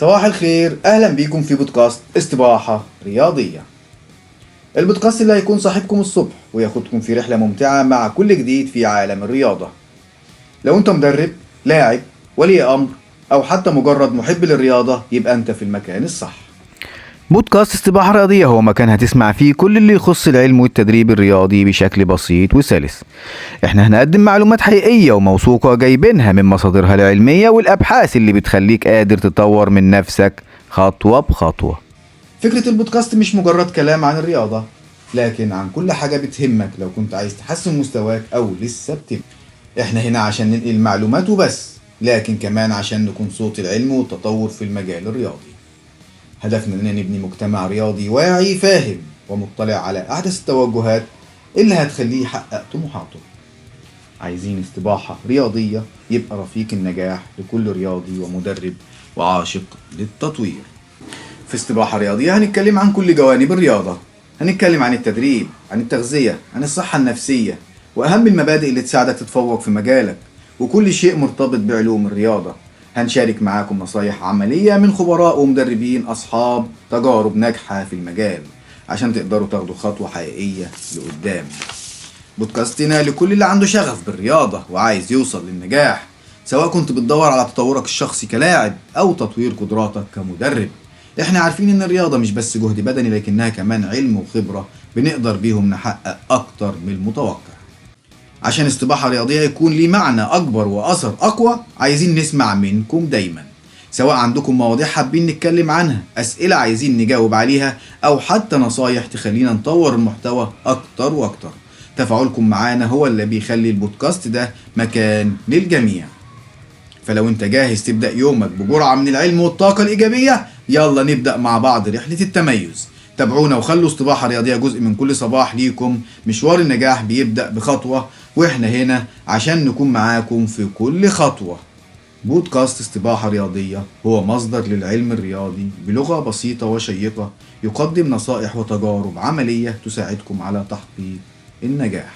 صباح الخير، أهلا بيكم في بودكاست استباحة رياضية. البودكاست اللي هيكون صاحبكم الصبح وياخدكم في رحلة ممتعة مع كل جديد في عالم الرياضة. لو أنت مدرب، لاعب، ولي أمر، أو حتى مجرد محب للرياضة يبقى أنت في المكان الصح. بودكاست استباحة رياضية هو مكان هتسمع فيه كل اللي يخص العلم والتدريب الرياضي بشكل بسيط وسلس. احنا هنقدم معلومات حقيقية وموثوقة جايبينها من مصادرها العلمية والأبحاث اللي بتخليك قادر تطور من نفسك خطوة بخطوة. فكرة البودكاست مش مجرد كلام عن الرياضة، لكن عن كل حاجة بتهمك لو كنت عايز تحسن مستواك أو لسه بتبدأ. احنا هنا عشان ننقل معلومات وبس، لكن كمان عشان نكون صوت العلم والتطور في المجال الرياضي. هدفنا اننا نبني مجتمع رياضي واعي فاهم ومطلع على احدث التوجهات اللي هتخليه يحقق طموحاته. عايزين استباحة رياضية يبقى رفيق النجاح لكل رياضي ومدرب وعاشق للتطوير. في استباحة رياضية هنتكلم عن كل جوانب الرياضة. هنتكلم عن التدريب، عن التغذية، عن الصحة النفسية، وأهم المبادئ اللي تساعدك تتفوق في مجالك، وكل شيء مرتبط بعلوم الرياضة. هنشارك معاكم نصايح عملية من خبراء ومدربين أصحاب تجارب ناجحة في المجال عشان تقدروا تاخدوا خطوة حقيقية لقدام. بودكاستنا لكل اللي عنده شغف بالرياضة وعايز يوصل للنجاح، سواء كنت بتدور على تطورك الشخصي كلاعب أو تطوير قدراتك كمدرب. احنا عارفين ان الرياضة مش بس جهد بدني، لكنها كمان علم وخبرة بنقدر بيهم نحقق أكتر من المتوقع. عشان استباحة رياضية يكون ليه معنى أكبر وأثر أقوى، عايزين نسمع منكم دايما، سواء عندكم مواضيع حابين نتكلم عنها، أسئلة عايزين نجاوب عليها، أو حتى نصايح تخلينا نطور المحتوى أكتر وأكتر. تفاعلكم معانا هو اللي بيخلي البودكاست ده مكان للجميع. فلو انت جاهز تبدأ يومك بجرعة من العلم والطاقة الإيجابية، يلا نبدأ مع بعض رحلة التميز. تابعونا وخلوا استباحة رياضية جزء من كل صباح ليكم. مشوار النجاح بيبدأ بخطوة، واحنا هنا عشان نكون معاكم في كل خطوة. بودكاست استباحة رياضية هو مصدر للعلم الرياضي بلغة بسيطة وشيقة، يقدم نصائح وتجارب عملية تساعدكم على تحقيق النجاح.